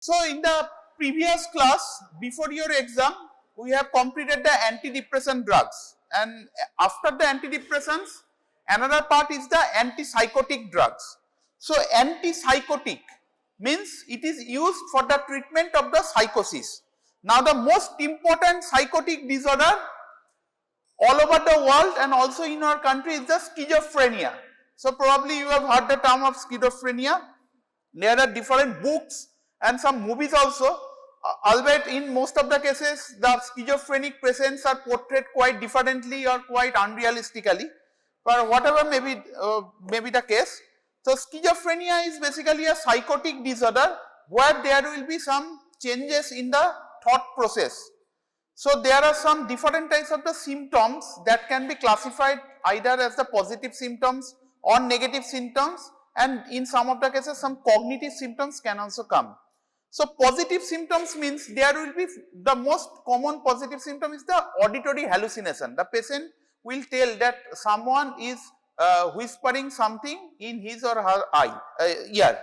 So in the previous class, before your exam, we have completed the antidepressant drugs, and after the antidepressants, another part is the antipsychotic drugs. So antipsychotic means it is used for the treatment of the psychosis. Now the most important psychotic disorder all over the world and also in our country is the schizophrenia. So probably you have heard the term of schizophrenia. There are different books and some movies also, albeit in most of the cases the schizophrenic patients are portrayed quite differently or quite unrealistically, but whatever may be the case. So schizophrenia is basically a psychotic disorder where there will be some changes in the thought process. So there are some different types of the symptoms that can be classified either as the positive symptoms or negative symptoms, and in some of the cases some cognitive symptoms can also come. So positive symptoms means there will be the most common positive symptom is the auditory hallucination. The patient will tell that someone is whispering something in his or her ear.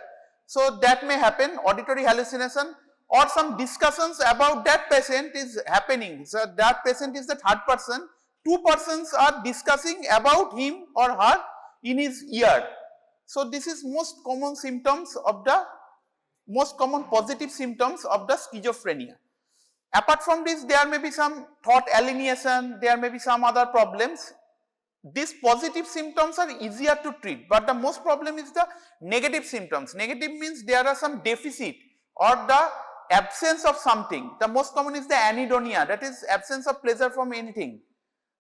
So that may happen, auditory hallucination, or some discussions about that patient is happening. So that patient is the third person, two persons are discussing about him or her in his ear. So this is most common symptoms of the most common positive symptoms of the schizophrenia. Apart from this, there may be some thought alienation, there may be some other problems. These positive symptoms are easier to treat, but the most problem is the negative symptoms. Negative means there are some deficit or the absence of something. The most common is the anhedonia, that is absence of pleasure from anything.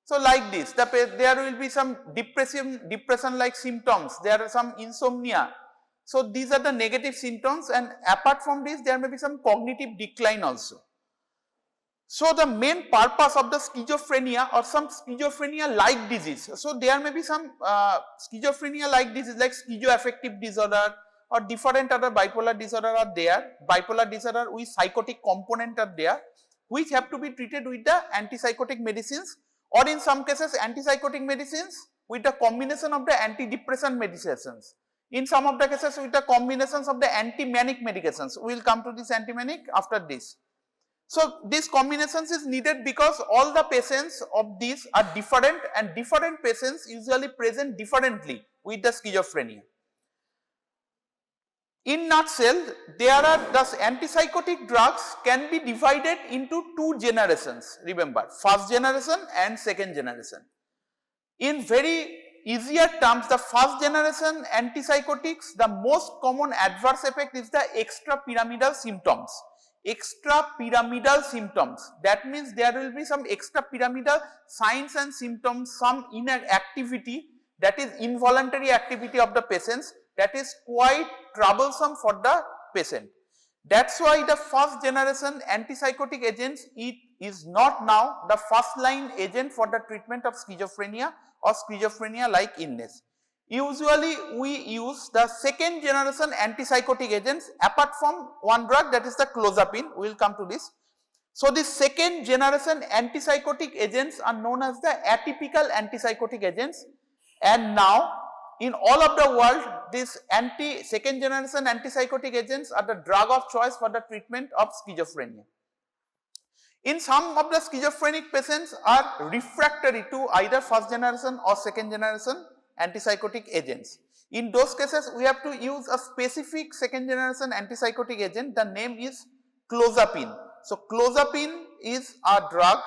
So like this, there will be some depression like symptoms, there are some insomnia. So these are the negative symptoms, and apart from this there may be some cognitive decline also. So the main purpose of the schizophrenia or some schizophrenia like disease, so there may be some schizophrenia like disease like schizoaffective disorder or different other bipolar disorder are there, bipolar disorder with psychotic component are there, which have to be treated with the antipsychotic medicines, or in some cases antipsychotic medicines with the combination of the antidepressant medications. In some of the cases with the combinations of the anti-manic medications. We will come to this anti-manic after this. So these combinations is needed because all the patients of these are different, and different patients usually present differently with the schizophrenia. In nutshell, there are thus antipsychotic drugs can be divided into two generations, remember, first generation and second generation. In very easier terms, the first generation antipsychotics, the most common adverse effect is the extrapyramidal symptoms. Extrapyramidal symptoms, that means there will be some extrapyramidal signs and symptoms, some inner activity, that is involuntary activity of the patients, that is quite troublesome for the patient. That's why the first generation antipsychotic agents, it is not now the first line agent for the treatment of schizophrenia or schizophrenia like illness. Usually we use the second generation antipsychotic agents apart from one drug, that is the Clozapine. We will come to this. So the second generation antipsychotic agents are known as the atypical antipsychotic agents, and now in all of the world these second generation antipsychotic agents are the drug of choice for the treatment of schizophrenia. In some of the schizophrenic patients are refractory to either first generation or second generation antipsychotic agents. In those cases we have to use a specific second generation antipsychotic agent, the name is Clozapine. So Clozapine is a drug,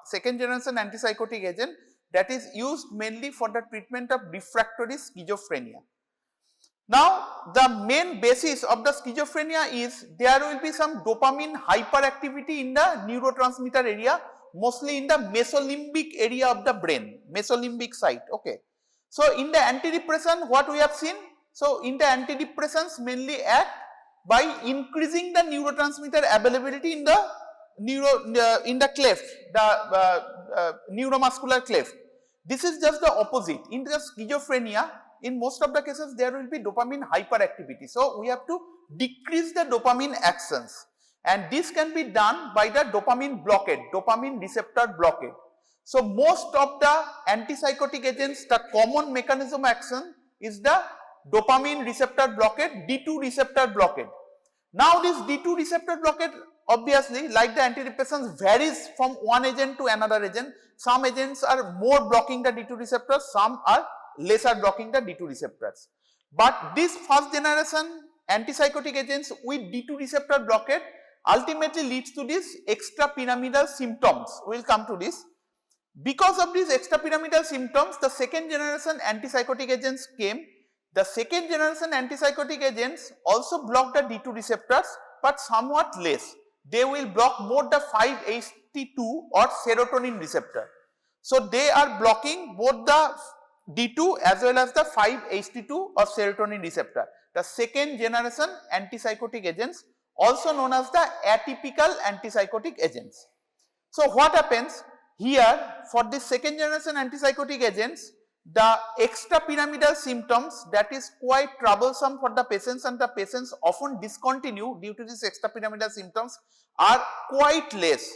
second generation antipsychotic agent, that is used mainly for the treatment of refractory schizophrenia. Now the main basis of the schizophrenia is there will be some dopamine hyperactivity in the neurotransmitter area, mostly in the mesolimbic area of the brain, mesolimbic site. Okay. So in the antidepressant, what we have seen, so in the antidepressants mainly act by increasing the neurotransmitter availability in the cleft, the neuromuscular cleft. This is just the opposite. In the schizophrenia, in most of the cases there will be dopamine hyperactivity. So we have to decrease the dopamine actions, and this can be done by the dopamine blockade, dopamine receptor blockade. So most of the antipsychotic agents, the common mechanism action is the dopamine receptor blockade, D2 receptor blockade. Now this D2 receptor blockade, obviously like the antidepressants, varies from one agent to another agent. Some agents are more blocking the D2 receptors, some are lesser blocking the D2 receptors. But this first generation antipsychotic agents with D2 receptor blockade ultimately leads to these extrapyramidal symptoms. We will come to this. Because of these extrapyramidal symptoms, the second generation antipsychotic agents came. The second generation antipsychotic agents also block the D2 receptors, but somewhat less. They will block more the 5-HT2 or serotonin receptor. So they are blocking both the D2 as well as the 5-HT2 or serotonin receptor. The second generation antipsychotic agents, also known as the atypical antipsychotic agents. So what happens here for the second generation antipsychotic agents, the extrapyramidal symptoms, that is quite troublesome for the patients, and the patients often discontinue due to these extrapyramidal symptoms, are quite less.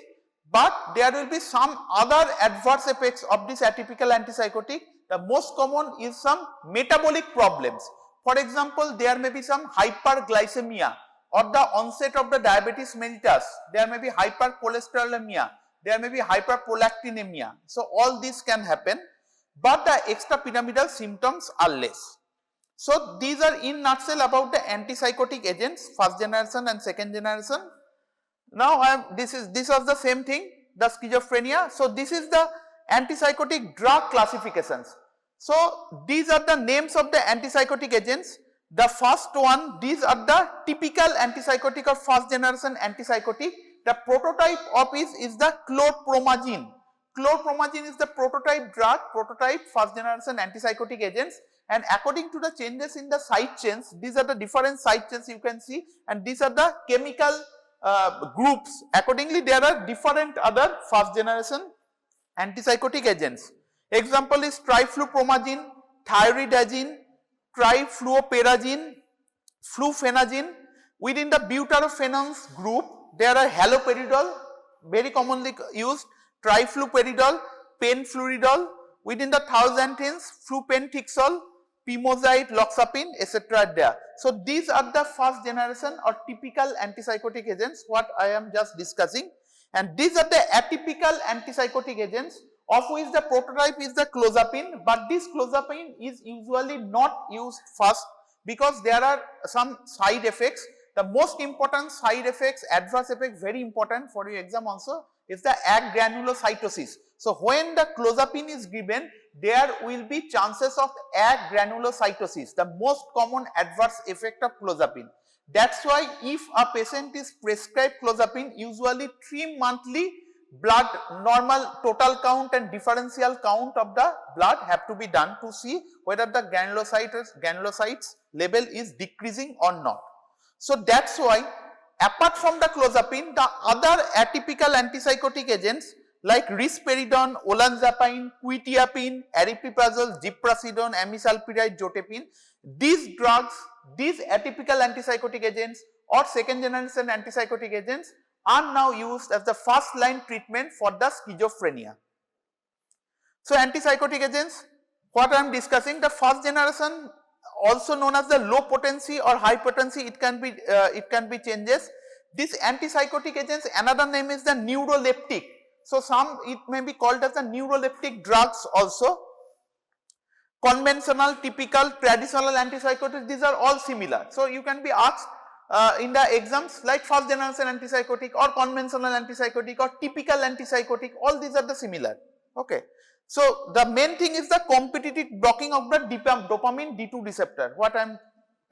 But there will be some other adverse effects of this atypical antipsychotic. The most common is some metabolic problems. For example, there may be some hyperglycemia, or the onset of the diabetes mellitus. There may be hypercholesterolemia, there may be hyperprolactinemia. So all this can happen, but the extrapyramidal symptoms are less. So these are in nutshell about the antipsychotic agents, first generation and second generation. Now this was the same thing, the schizophrenia. So this is the antipsychotic drug classifications. So these are the names of the antipsychotic agents. The first one, these are the typical antipsychotic or first generation antipsychotic. The prototype of is the chlorpromazine. Chlorpromazine is the prototype drug, prototype first generation antipsychotic agents, and according to the changes in the side chains, these are the different side chains you can see, and these are the chemical groups. Accordingly, there are different other first generation antipsychotic agents. Example is triflupromazine, thioridazine, trifluoperazine, flufenazine. Within the butyrophenons group, there are haloperidol, very commonly used, trifluperidol, penfluridol. Within the thioxanthines, flupentixol, pimozide, loxapine, etc. there. So these are the first generation or typical antipsychotic agents what I am just discussing, and these are the atypical antipsychotic agents, of which the prototype is the clozapine, but this clozapine is usually not used first because there are some side effects. The most important side effects, adverse effects, very important for your exam also, is the agranulocytosis. So when the clozapine is given, there will be chances of agranulocytosis, the most common adverse effect of clozapine. That's why if a patient is prescribed clozapine, usually 3 monthly blood normal total count and differential count of the blood have to be done to see whether the granulocytes level is decreasing or not. So that's why apart from the clozapine, the other atypical antipsychotic agents like risperidone, olanzapine, quetiapine, aripiprazole, ziprasidone, amisulpiride, zotapine, these drugs, these atypical antipsychotic agents or second generation antipsychotic agents are now used as the first line treatment for the schizophrenia. So antipsychotic agents, what I am discussing, the first generation, also known as the low potency or high potency, it can be changes. These antipsychotic agents, another name is the neuroleptic. So some it may be called as the neuroleptic drugs also. Conventional, typical, traditional antipsychotics, these are all similar. So you can be asked in the exams like first generation antipsychotic or conventional antipsychotic or typical antipsychotic, all these are the similar. Okay. So the main thing is the competitive blocking of the dopamine D2 receptor, what I am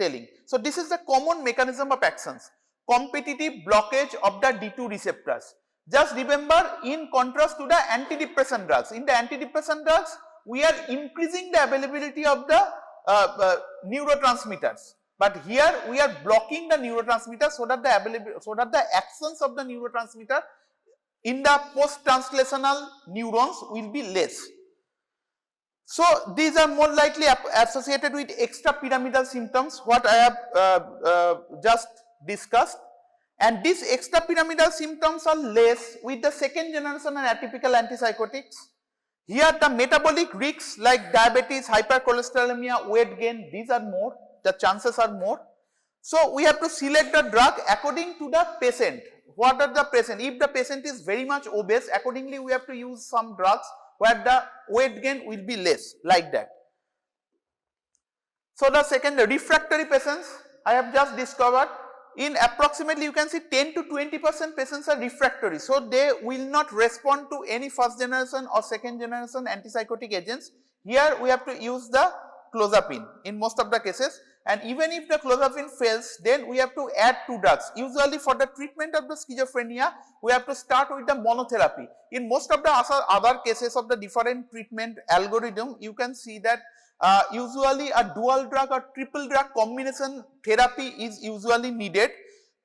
telling. So this is the common mechanism of actions, competitive blockage of the D2 receptors. Just remember, in contrast to the antidepressant drugs, in the antidepressant drugs we are increasing the availability of the neurotransmitters, but here we are blocking the neurotransmitters so that the actions of the neurotransmitter in the post-translational neurons will be less. So these are more likely associated with extrapyramidal symptoms, what I have just discussed, and these extrapyramidal symptoms are less with the second generation and atypical antipsychotics. Here the metabolic risks like diabetes, hypercholesterolemia, weight gain, these are more, the chances are more. So we have to select the drug according to the patient. What are the patient? If the patient is very much obese, accordingly we have to use some drugs where the weight gain will be less, like that. So the second, the refractory patients, I have just discovered in approximately you can see 10 to 20% patients are refractory. So they will not respond to any first generation or second generation antipsychotic agents. Here we have to use the Clozapine in most of the cases, and even if the Clozapine fails, then we have to add two drugs. Usually for the treatment of the schizophrenia, we have to start with the monotherapy. In most of the other cases of the different treatment algorithm, you can see that usually a dual drug or triple drug combination therapy is usually needed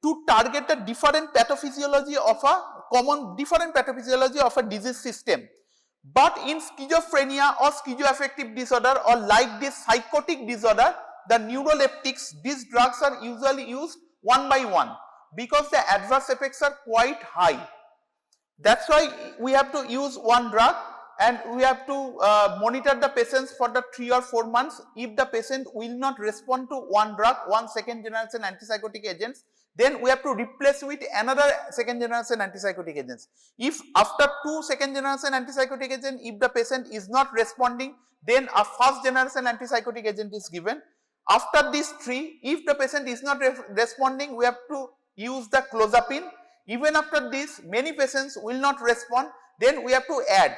to target the different pathophysiology of a disease system. But in schizophrenia or schizoaffective disorder or like this psychotic disorder, the neuroleptics, these drugs are usually used one by one because the adverse effects are quite high. That's why we have to use one drug, and we have to monitor the patients for the 3 or 4 months. If the patient will not respond to one drug, one second generation antipsychotic agents, then we have to replace with another second generation antipsychotic agents. If after 2 second generation antipsychotic agents, if the patient is not responding, then a first generation antipsychotic agent is given. After these 3, if the patient is not responding, we have to use the Clozapine. Even after this, many patients will not respond, then we have to add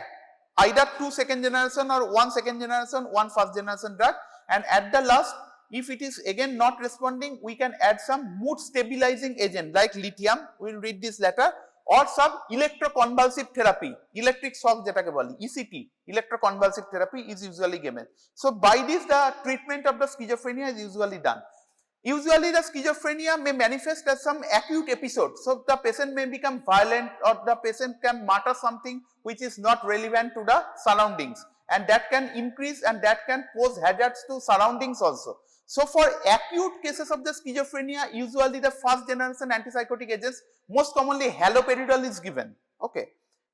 either 2 second generation or 1 second generation, 1 first generation drug, and at the last, if it is again not responding, we can add some mood stabilizing agent like lithium, we will read this later, or some electroconvulsive therapy, electric shock jetake bole, ECT, electroconvulsive therapy is usually given. So by this the treatment of the schizophrenia is usually done. Usually the schizophrenia may manifest as some acute episode. So the patient may become violent, or the patient can mutter something which is not relevant to the surroundings, and that can increase and that can pose hazards to surroundings also. So for acute cases of the schizophrenia, usually the first generation antipsychotic agents, most commonly haloperidol is given. Okay.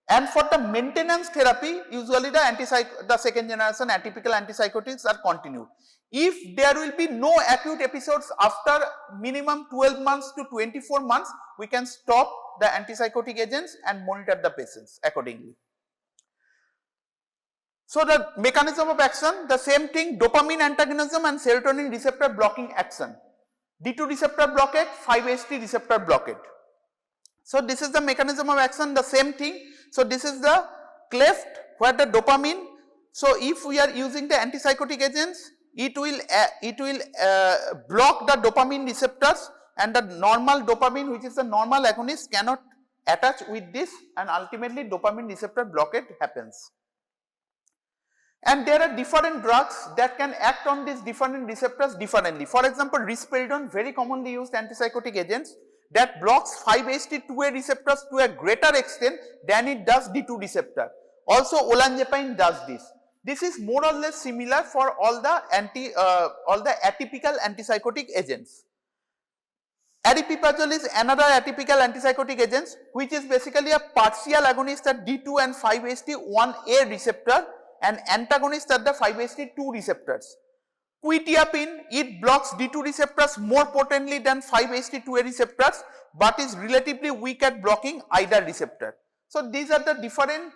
And for the maintenance therapy, usually the second generation atypical antipsychotics are continued. If there will be no acute episodes after minimum 12 months to 24 months, we can stop the antipsychotic agents and monitor the patients accordingly. So the mechanism of action, the same thing, dopamine antagonism and serotonin receptor blocking action. D2 receptor blockade, 5-HT receptor blockade. So this is the mechanism of action, the same thing. So this is the cleft where the dopamine. So if we are using the antipsychotic agents, it will block the dopamine receptors, and the normal dopamine, which is the normal agonist, cannot attach with this, and ultimately dopamine receptor blockade happens. And there are different drugs that can act on these different receptors differently. For example, risperidone, very commonly used antipsychotic agents, that blocks 5-HT2A receptors to a greater extent than it does D2 receptor. Also olanzapine does this. This is more or less similar for all the atypical antipsychotic agents. Aripiprazole is another atypical antipsychotic agent, which is basically a partial agonist at D2 and 5-HT1A receptor and antagonist at the 5-HT2 receptors. Quetiapine, it blocks D2 receptors more potently than 5-HT2A receptors, but is relatively weak at blocking either receptor. So these are the different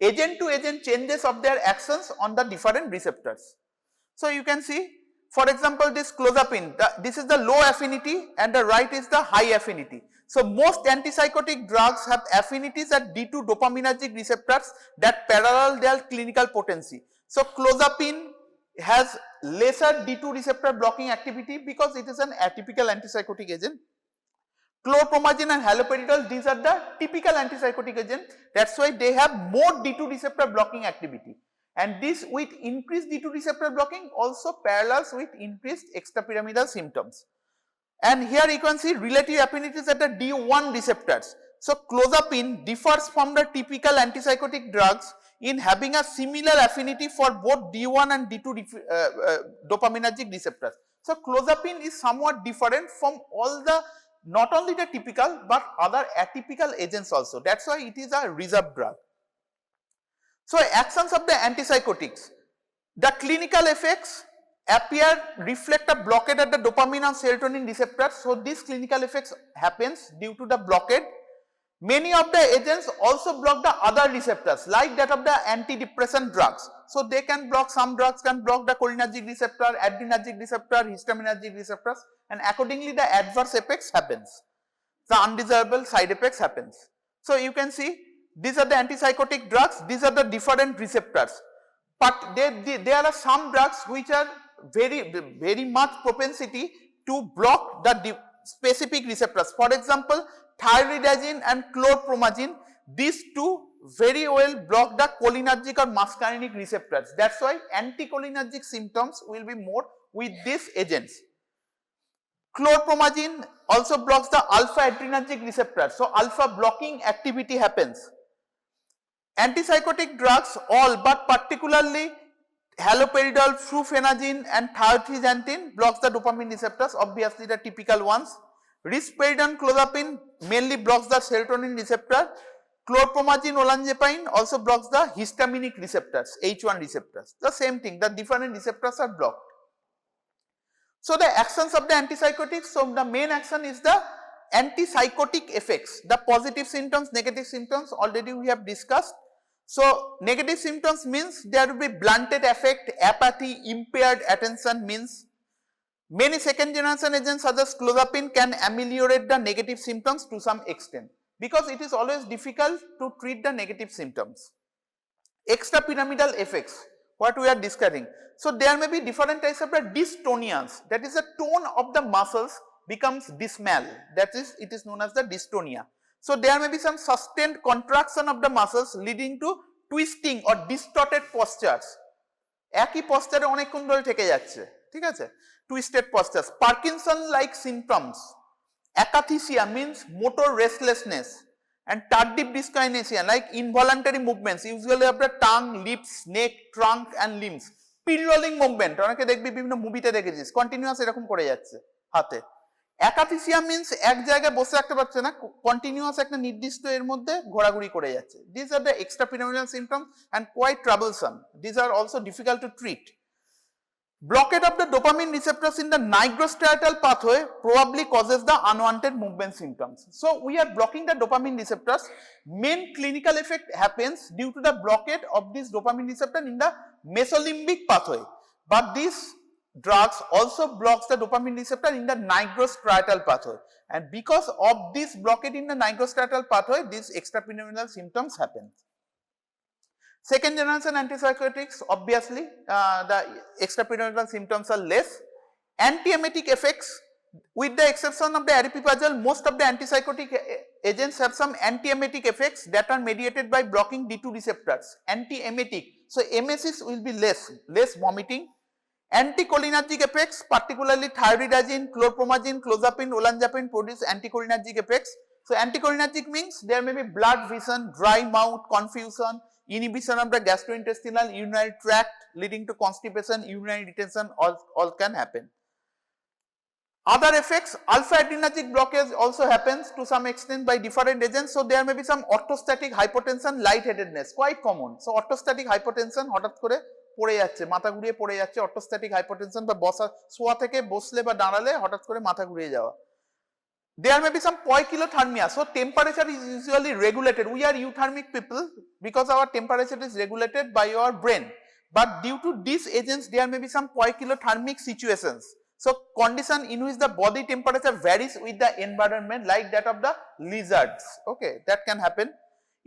agent to agent changes of their actions on the different receptors. So you can see, for example, this Clozapine, this is the low affinity and the right is the high affinity. So most antipsychotic drugs have affinities at D2 dopaminergic receptors that parallel their clinical potency. So Clozapine has lesser D2 receptor blocking activity because it is an atypical antipsychotic agent. Chlorpromazine and haloperidol, these are the typical antipsychotic agents. That's why they have more D2 receptor blocking activity. And this with increased D2 receptor blocking also parallels with increased extrapyramidal symptoms. And here you can see relative affinities at the D1 receptors. So Clozapine differs from the typical antipsychotic drugs in having a similar affinity for both D1 and D2 dopaminergic receptors. So Clozapine is somewhat different from all the, not only the typical but other atypical agents also. That's why it is a reserved drug. So actions of the antipsychotics, the clinical effects, appear reflect a blockade at the dopamine and serotonin receptors. So this clinical effects happens due to the blockade. Many of the agents also block the other receptors like that of the antidepressant drugs. So they can block, some drugs can block the cholinergic receptor, adrenergic receptor, histaminergic receptors, and accordingly the adverse effects happens. The undesirable side effects happens. So you can see these are the antipsychotic drugs, these are the different receptors. But there are some drugs which are very much propensity to block the specific receptors. For example, thyroidazine and chlorpromazine, these two very well block the cholinergic or muscarinic receptors. That's why anticholinergic symptoms will be more with these agents. Chlorpromazine also blocks the alpha adrenergic receptor. So alpha blocking activity happens. Antipsychotic drugs all but particularly haloperidol, fluphenazine and thiothiazanthine blocks the dopamine receptors, obviously the typical ones. Risperidone, clozapine mainly blocks the serotonin receptor. Chlorpromazine, olanzapine also blocks the histaminic receptors, H1 receptors. The same thing, the different receptors are blocked. So the actions of the antipsychotics, so the main action is the antipsychotic effects, the positive symptoms, negative symptoms already we have discussed. So negative symptoms means there will be blunted affect, apathy, impaired attention means. Many second generation agents such as clozapine can ameliorate the negative symptoms to some extent because it is always difficult to treat the negative symptoms. Extrapyramidal effects, what we are discussing. So there may be different types of the dystonias, that is the tone of the muscles becomes dismal, that is it is known as the dystonia. So there may be some sustained contraction of the muscles leading to twisting or distorted postures. একই posture অনেকক্ষণ ধরে থেকে যাচ্ছে, ঠিক আছে, twisted postures. Parkinson like symptoms. Akathisia means motor restlessness and tardive dyskinesia like involuntary movements usually of the tongue, lips, neck, trunk and limbs. Pin-rolling movement অনেকে দেখবি বিভিন্ন মুভিতে দেখেছিস কন্টিনিউয়াস এরকম করে যাচ্ছে হাতে। অ্যাকাথিসিয়া মিন্স এক জায়গায় বসে রাখতে পারছে না, কন্টিনিউয়াস একটা নির্দিষ্ট এর মধ্যে ঘোরাঘুরি করে যাচ্ছে। These are the extrapyramidal symptoms and quite troublesome. These are also difficult to treat. Blockade of the dopamine receptors in the nigrostriatal pathway probably causes the unwanted movement symptoms. So we are blocking the dopamine receptors. Main clinical effect happens due to the blockade of this dopamine receptor in the mesolimbic pathway. But these drugs also blocks the dopamine receptor in the nigrostriatal pathway. And because of this blockade in the nigrostriatal pathway, these extrapyramidal symptoms happen. Second generation antipsychotics, obviously the extrapyramidal symptoms are less. Antiemetic effects, with the exception of the aripiprazole, most of the antipsychotic agents have some antiemetic effects that are mediated by blocking D2 receptors. Antiemetic, so emesis will be less vomiting. Anticholinergic effects, particularly thyroidazine, chlorpromazine, clozapine, olanzapine produce anticholinergic effects. So anticholinergic means there may be blood vision, dry mouth, confusion, inhibition of the gastrointestinal urinary tract leading to constipation, urinary retention, all can happen. Other effects, alpha adrenergic blockage also happens to some extent by different agents. So there may be some orthostatic hypotension, lightheadedness, quite common. So orthostatic hypotension হঠাৎ করে পড়ে যাচ্ছে, মাথা ঘুরিয়ে পড়ে যাচ্ছে, orthostatic hypotension বা বসা শোয়া থেকে বসলে বা দাঁড়ালে হঠাৎ করে মাথা ঘুরিয়ে যাওয়া। There may be some poikilothermia. So temperature is usually regulated. We are euthermic people because our temperature is regulated by our brain. But due to these agents, there may be some poikilothermic situations. So condition in which the body temperature varies with the environment, like that of the lizards. Okay, that can happen.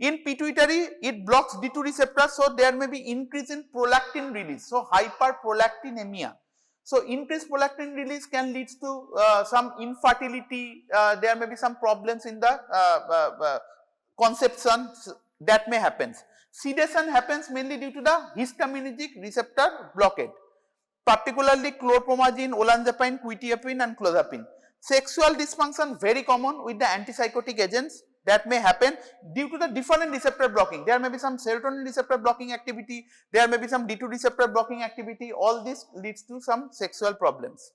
In pituitary, it blocks D2 receptors, so there may be increase in prolactin release. So hyperprolactinemia. So increased prolactin release can lead to some infertility. There may be some problems in the conception that may happen. Sedation happens mainly due to the histaminergic receptor blockade, particularly chlorpromazine, olanzapine, quetiapine and clozapine. Sexual dysfunction very common with the antipsychotic agents that may happen due to the different receptor blocking. There may be some serotonin receptor blocking activity, there may be some D2 receptor blocking activity, all this leads to some sexual problems.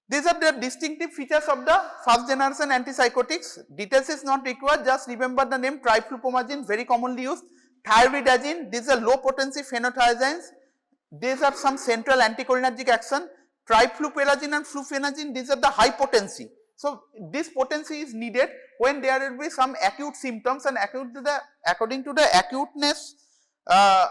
These are the distinctive features of the first generation antipsychotics. Details is not required, just remember the name triflupromazine, very commonly used. Thyroidazine, these are low potency phenothiazines. these have some central anticholinergic action. Trifluperagine and fluphenazine, these are the high potency. So this potency is needed when there will be some acute symptoms, and according to the acuteness,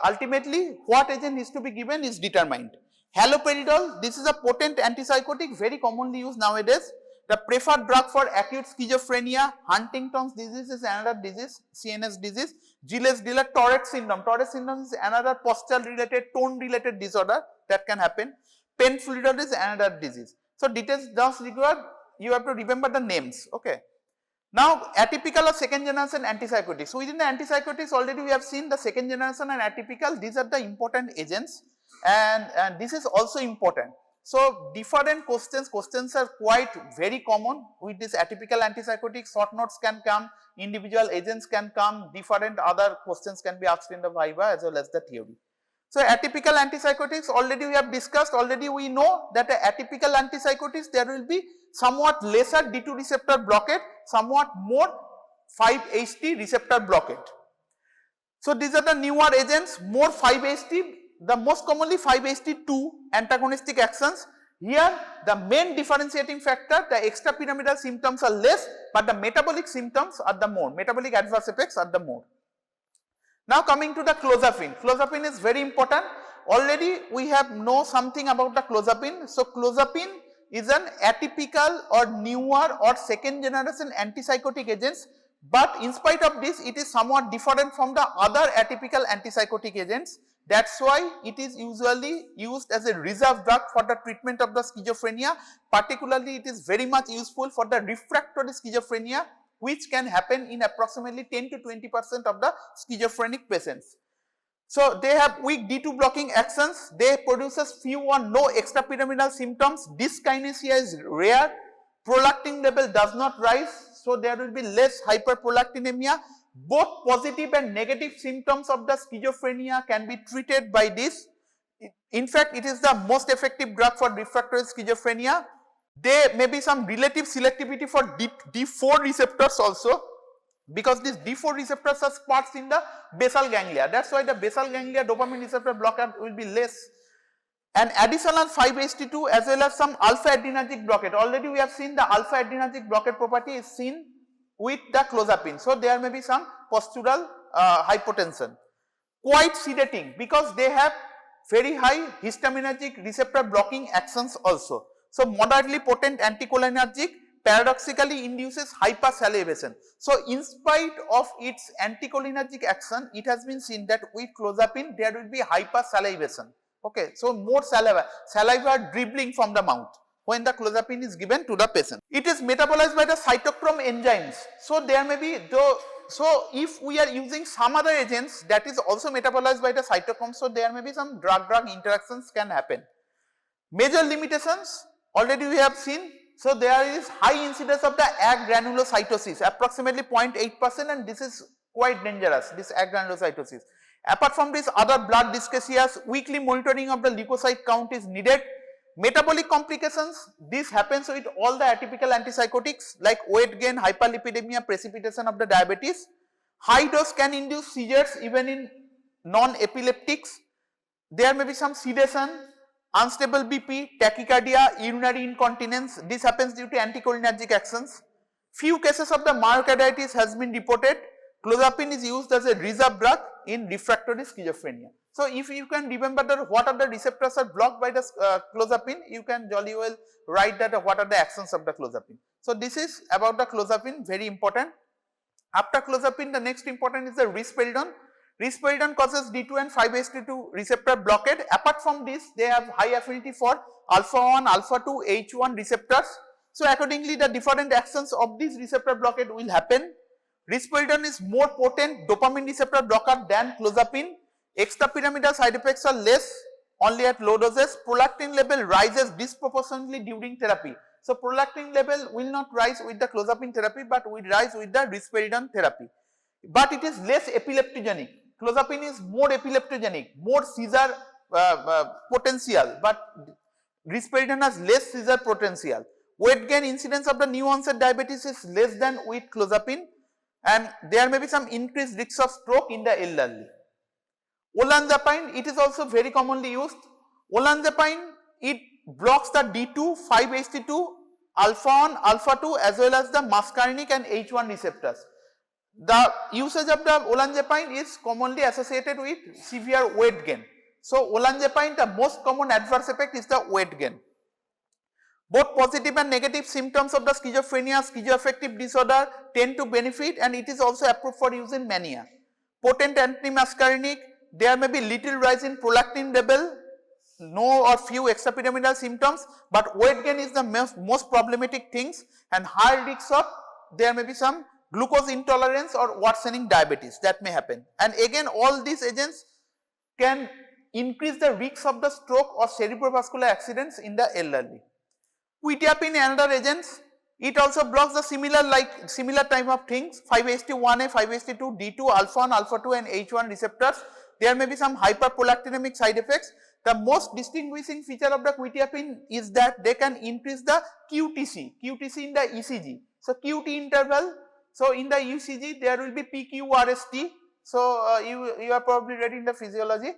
ultimately what agent is to be given is determined. Haloperidol, this is a potent antipsychotic, very commonly used nowadays. The preferred drug for acute schizophrenia. Huntington's disease is another disease, CNS disease. Gilles de la Tourette syndrome. Tourette syndrome is another postural related, tone related disorder that can happen. Penfluidol is another disease. So details does require, you have to remember the names. Okay. Now atypical or second generation antipsychotics. So within the antipsychotics already we have seen the second generation and atypical, these are the important agents, and this is also important. So different questions are quite very common with this atypical antipsychotics. Short notes can come, individual agents can come, different other questions can be asked in the viva as well as the theory. So atypical antipsychotics already we have discussed, already we know that the atypical antipsychotics there will be somewhat lesser D2 receptor blockade, somewhat more 5-HT receptor blockade. So these are the newer agents, more 5-HT, the most commonly 5-HT2 antagonistic actions. Here the main differentiating factor, the extrapyramidal symptoms are less, but the metabolic symptoms are the more, metabolic adverse effects are the more. Now coming to the clozapine. Clozapine is very important. Already we have know something about the clozapine. So clozapine is an atypical or newer or second generation antipsychotic agents, but in spite of this it is somewhat different from the other atypical antipsychotic agents. That's why it is usually used as a reserve drug for the treatment of the schizophrenia. Particularly it is very much useful for the refractory schizophrenia, which can happen in approximately 10 to 20% of the schizophrenic patients. So they have weak D2 blocking actions, they produces few or no extrapyramidal symptoms, dyskinesia is rare, prolactin level does not rise, so there will be less hyperprolactinemia. Both positive and negative symptoms of the schizophrenia can be treated by this. In fact, it is the most effective drug for refractory schizophrenia. There may be some relative selectivity for D4 receptors also, because these D4 receptors are spots in the basal ganglia. That's why the basal ganglia dopamine receptor blockade will be less. And additional 5-HT2 as well as some alpha adrenergic blockade. Already we have seen the alpha adrenergic blockade property is seen with the clozapine. So there may be some postural hypotension. Quite sedating because they have very high histaminergic receptor blocking actions also. So moderately potent anticholinergic paradoxically induces hypersalivation. So in spite of its anticholinergic action, it has been seen that with clozapine there will be hypersalivation. Okay, so more saliva dribbling from the mouth when the clozapine is given to the patient. It is metabolized by the cytochrome enzymes. So there may be so if we are using some other agents that is also metabolized by the cytochrome, so there may be some drug-drug interactions can happen. Major limitations already we have seen. So there is high incidence of the agranulocytosis, approximately 0.8%, and this is quite dangerous, this agranulocytosis. Apart from this, other blood dyscrasias, weekly monitoring of the leukocyte count is needed. Metabolic complications, this happens with all the atypical antipsychotics like weight gain, hyperlipidemia, precipitation of the diabetes. High dose can induce seizures even in non-epileptics. There may be some sedation, unstable BP, tachycardia, urinary incontinence. This happens due to anticholinergic actions. Few cases of the myocarditis has been reported. Clozapine is used as a reserve drug in refractory schizophrenia. So if you can remember that what are the receptors are blocked by the clozapine, you can jolly well write that what are the actions of the clozapine. So this is about the clozapine, very important. After clozapine, the next important is the risperidone. Risperidone causes D2 and 5-HT2 receptor blockade. Apart from this, they have high affinity for alpha 1, alpha 2, H1 receptors. So accordingly, the different actions of this receptor blockade will happen. Risperidone is more potent dopamine receptor blocker than clozapine. Extrapyramidal side effects are less, only at low doses. Prolactin level rises disproportionately during therapy. So prolactin level will not rise with the clozapine therapy, but will rise with the risperidone therapy. But it is less epileptogenic. Clozapine is more epileptogenic, more seizure potential, but risperidone has less seizure potential. Weight gain incidence of the new onset diabetes is less than with clozapine, and there may be some increased risk of stroke in the elderly. Olanzapine, it is also very commonly used. Olanzapine, it blocks the D2, 5-HT2, alpha 1, alpha 2 as well as the muscarinic and H1 receptors. The usage of the olanzapine is commonly associated with severe weight gain. So, olanzapine, the most common adverse effect is the weight gain. Both positive and negative symptoms of the schizophrenia, schizoaffective disorder tend to benefit, and it is also approved for use in mania. Potent antimuscarinic, there may be little rise in prolactin level, no or few extrapyramidal symptoms, but weight gain is the most problematic things, and high risk of there may be some glucose intolerance or worsening diabetes that may happen. And again, all these agents can increase the risk of the stroke or cerebrovascular accidents in the elderly. Quetiapine, another agents, it also blocks the similar type of things, 5-HT1A, 5-HT2, D2, alpha 1, alpha 2 and H1 receptors. There may be some hyperprolactinemic side effects. The most distinguishing feature of the quetiapine is that they can increase the QTC in the ECG. So, QT interval, so in the ECG there will be PQRST. So, you are probably read in the physiology.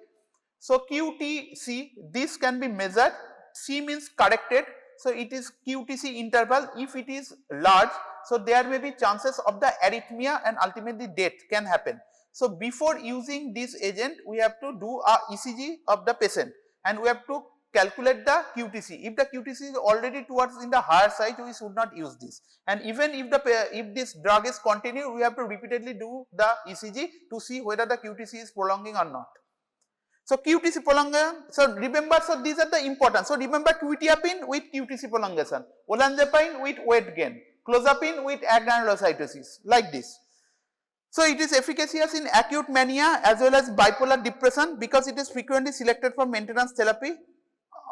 So, QTC, this can be measured, C means corrected. So, it is QTC interval. If it is large, so there may be chances of the arrhythmia and ultimately death can happen. So, before using this agent, we have to do a ECG of the patient and we have to calculate the QTC. If the QTC is already towards in the higher side, we should not use this. And even if this drug is continued, we have to repeatedly do the ECG to see whether the QTC is prolonging or not. So, QTC prolongation, so remember, so these are the important. So, remember quetiapine with QTC prolongation, olanzapine with weight gain, clozapine with agranulocytosis, like this. So, it is efficacious in acute mania as well as bipolar depression because it is frequently selected for maintenance therapy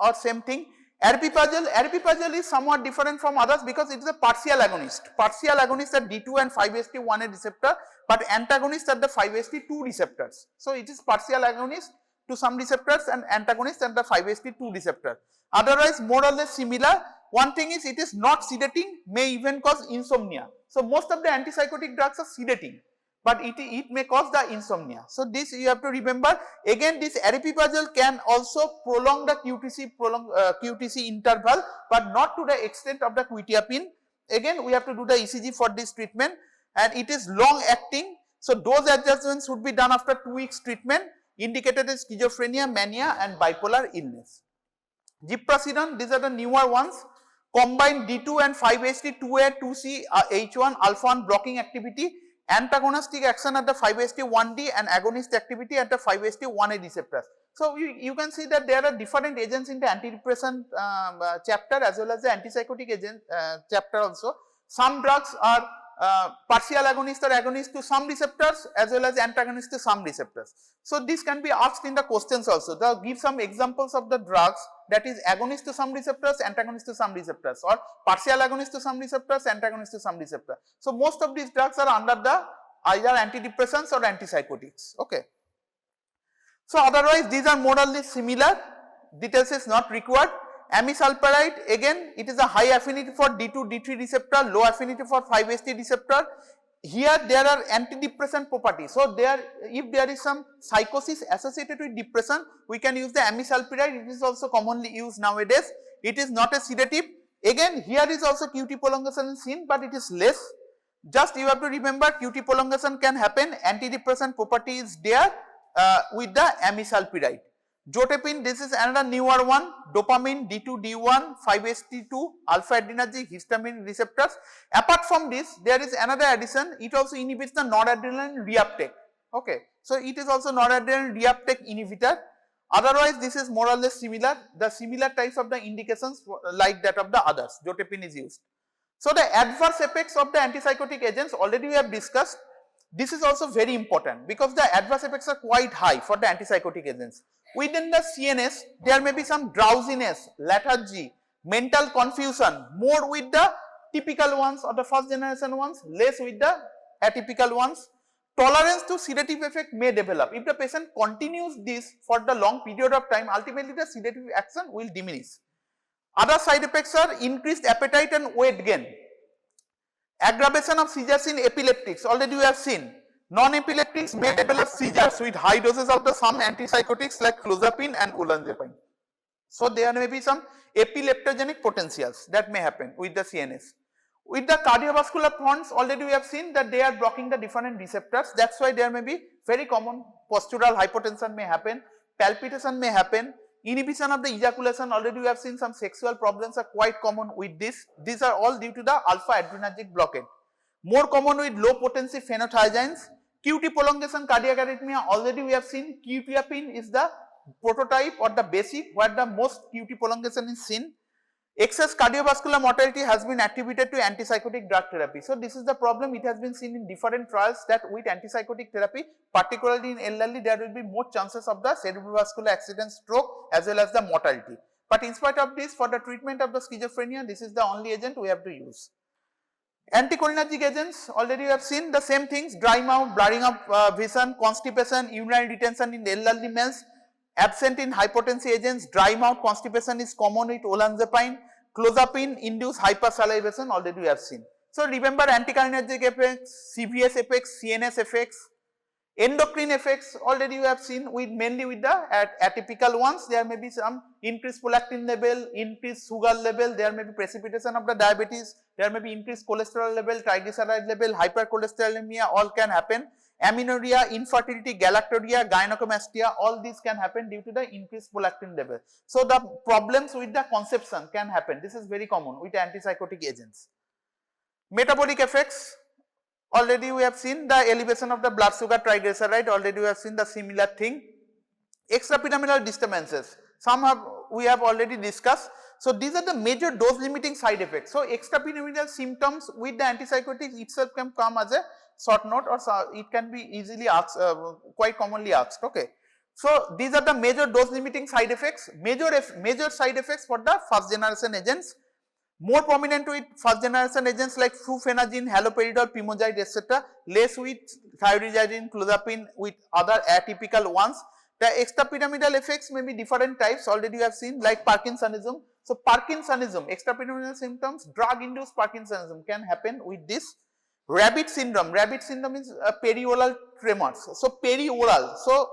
or same thing. Aripiprazole is somewhat different from others because it is a partial agonist. Partial agonist at D2 and 5-HT1A receptor, but antagonist at the 5-HT2 receptors. So, it is partial agonist to some receptors and antagonist at the 5-HT2 receptor. Otherwise, more or less similar. One thing is it is not sedating, may even cause insomnia. So, most of the antipsychotic drugs are sedating, but it may cause the insomnia. So, this you have to remember. Again, this aripiprazole can also prolong the QTC interval, but not to the extent of the quetiapine. Again, we have to do the ECG for this treatment, and it is long acting. So, dose adjustments should be done after 2 weeks treatment. Indicated is schizophrenia, mania and bipolar illness. Ziprasidone, these are the newer ones, combine D2 and 5-HT2A, 2C, H1, alpha 1 blocking activity, antagonistic action at the 5-HT1D and agonist activity at the 5-HT1A receptors. So, you can see that there are different agents in the antidepressant chapter as well as the antipsychotic agent chapter also. Some drugs are partial agonist or agonist to some receptors as well as antagonist to some receptors. So, this can be asked in the questions also. They'll give some examples of the drugs that is agonist to some receptors, antagonist to some receptors, or partial agonist to some receptors, antagonist to some receptor. So, most of these drugs are under the either antidepressants or antipsychotics. Okay. So, otherwise these are more or less similar, details is not required. Amisulpiride, again it is a high affinity for D2, D3 receptor, low affinity for 5-HT receptor. Here there are antidepressant properties. So, if there is some psychosis associated with depression, we can use the amisulpiride. It is also commonly used nowadays. It is not a sedative. Again, here is also QT prolongation seen, but it is less. Just you have to remember QT prolongation can happen, antidepressant property is there with the amisulpiride. Zotapine, this is another newer one, dopamine, D2, D1, 5-HT2, alpha adrenergic histamine receptors. Apart from this, there is another addition, it also inhibits the noradrenaline reuptake. Okay. So, it is also noradrenaline reuptake inhibitor. Otherwise, this is more or less similar, the similar types of the indications like that of the others, zotapine is used. So, the adverse effects of the antipsychotic agents already we have discussed. This is also very important because the adverse effects are quite high for the antipsychotic agents. Within the CNS, there may be some drowsiness, lethargy, mental confusion, more with the typical ones or the first generation ones, less with the atypical ones. Tolerance to sedative effect may develop. If the patient continues this for the long period of time, ultimately the sedative action will diminish. Other side effects are increased appetite and weight gain. Aggravation of seizures in epileptics, already we have seen. Non-epileptics may develop seizures with high doses of the some antipsychotics like clozapine and olanzapine. So there may be some epileptogenic potentials that may happen with the CNS. With the cardiovascular fronts, already we have seen that they are blocking the different receptors. That's why there may be very common postural hypotension may happen, palpitation may happen, inhibition of the ejaculation. Already we have seen some sexual problems are quite common with this. These are all due to the alpha adrenergic blockade. More common with low potency phenothiazines. QT prolongation cardiac arrhythmia, already we have seen quetiapine is the prototype or the basic where the most QT prolongation is seen. Excess cardiovascular mortality has been attributed to antipsychotic drug therapy. So this is the problem. It has been seen in different trials that with antipsychotic therapy, particularly in elderly, there will be more chances of the cerebrovascular accident, stroke as well as the mortality. But in spite of this, for the treatment of the schizophrenia, this is the only agent we have to use. Anticholinergic agents, already you have seen the same things: dry mouth, blurring of vision, constipation, urinary retention in elderly males. Absent in hypotensive agents, dry mouth, constipation is common with olanzapine. Clozapine induced hypersalivation, already we have seen. So remember anticholinergic effects, CVS effects, CNS effects, endocrine effects, already you have seen with mainly with the atypical ones. There may be some increased prolactin level, increased sugar level, there may be precipitation of the diabetes, there may be increased cholesterol level, triglyceride level, hypercholesterolemia, all can happen. Amenorrhea, infertility, galactorrhea, gynecomastia, all these can happen due to the increased prolactin level. So the problems with the conception can happen. This is very common with antipsychotic agents. Metabolic effects, already we have seen the elevation of the blood sugar, triglyceride, already we have seen the similar thing. Extrapyramidal disturbances, we have already discussed. So these are the major dose limiting side effects. So extrapyramidal symptoms with the antipsychotics itself can come as a short note, or it can be easily asked, quite commonly asked. Okay. So these are the major dose limiting side effects, major side effects for the first generation agents. More prominent with first generation agents like fluphenazine, haloperidol, pimozide, etc. Less with thyroxine, clozapine, with other atypical ones. The extrapyramidal effects may be different types, already you have seen, like Parkinsonism. So Parkinsonism, extrapyramidal symptoms, drug induced Parkinsonism can happen with this. Rabbit syndrome is perioral tremors. So perioral, so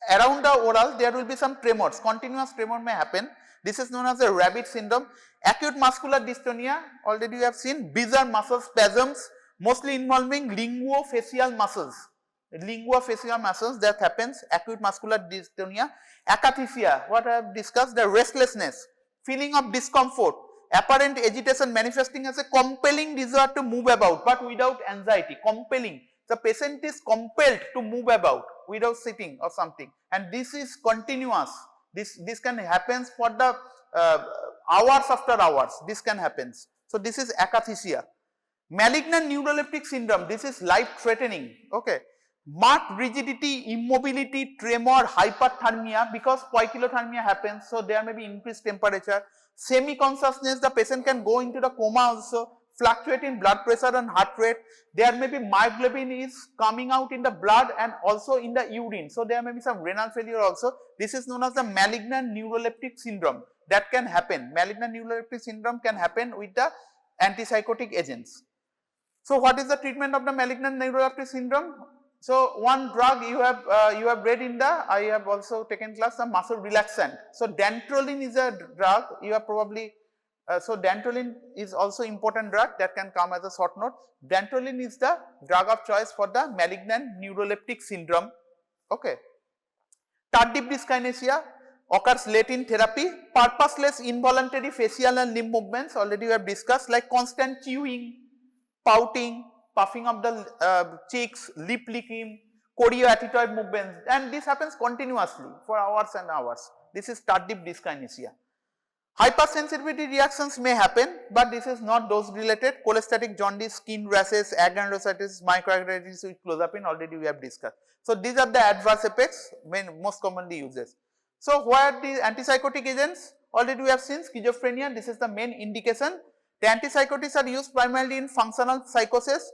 around the oral there will be some tremors, continuous tremor may happen. This is known as a rabbit syndrome. Acute muscular dystonia, already you have seen, bizarre muscle spasms, mostly involving linguofacial muscles. Linguofacial muscles that happens, acute muscular dystonia. Akathisia, what I have discussed, the restlessness, feeling of discomfort, apparent agitation manifesting as a compelling desire to move about but without anxiety, compelling. The patient is compelled to move about without sitting or something, and this is continuous. This can happen for the hours after hours, this can happen. So this is akathisia. Malignant neuroleptic syndrome, this is life threatening. Okay. Marked rigidity, immobility, tremor, hyperthermia, because poikilothermia happens, so there may be increased temperature. Semi-consciousness, the patient can go into the coma also. Fluctuating blood pressure and heart rate. There may be myoglobin is coming out in the blood and also in the urine. So there may be some renal failure also. This is known as the malignant neuroleptic syndrome that can happen. Malignant neuroleptic syndrome can happen with the antipsychotic agents. So what is the treatment of the malignant neuroleptic syndrome? So one drug you have read in the, I have also taken class, the muscle relaxant. So dantrolene is a drug you have probably. So dantrolene is also important drug that can come as a short note. Dantrolene is the drug of choice for the malignant neuroleptic syndrome. Okay. Tardive dyskinesia occurs late in therapy. Purposeless involuntary facial and limb movements, already we have discussed, like constant chewing, pouting, puffing of the cheeks, lip licking, chorioattitoid movements, and this happens continuously for hours and hours. This is tardive dyskinesia. Hypersensitivity reactions may happen, but this is not dose related. Cholestatic jaundice, skin rashes, agranulocytosis, microarthritis with clozapine, already we have discussed. So these are the adverse effects most commonly uses. So what are the antipsychotic agents? Already we have seen schizophrenia, this is the main indication. The antipsychotics are used primarily in functional psychosis.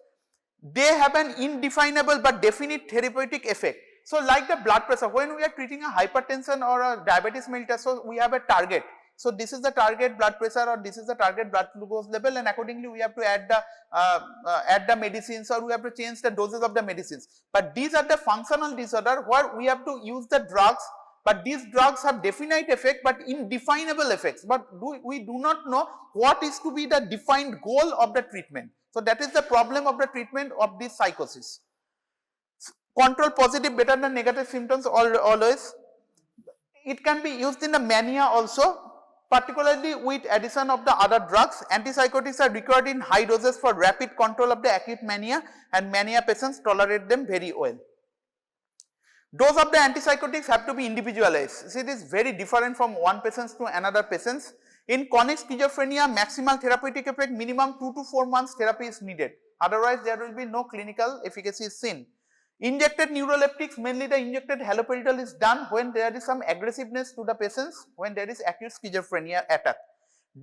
They have an indefinable but definite therapeutic effect. So like the blood pressure, when we are treating a hypertension or a diabetes mellitus, so we have a target. So this is the target blood pressure or this is the target blood glucose level, and accordingly we have to add the medicines, or we have to change the doses of the medicines. But these are the functional disorder where we have to use the drugs but these drugs have definite effect but indefinable effects, but we do not know what is to be the defined goal of the treatment. So that is the problem of the treatment of this psychosis. Control positive better than negative symptoms always. It can be used in the mania also, particularly with addition of the other drugs. Antipsychotics are required in high doses for rapid control of the acute mania, and mania patients tolerate them very well. Dose of the antipsychotics have to be individualized. See, it is very different from one patient to another patient. In chronic schizophrenia, maximal therapeutic effect, minimum 2 to 4 months therapy is needed. Otherwise, there will be no clinical efficacy seen. Injected neuroleptics, mainly the injected haloperidol, is done when there is some aggressiveness to the patients, when there is acute schizophrenia attack.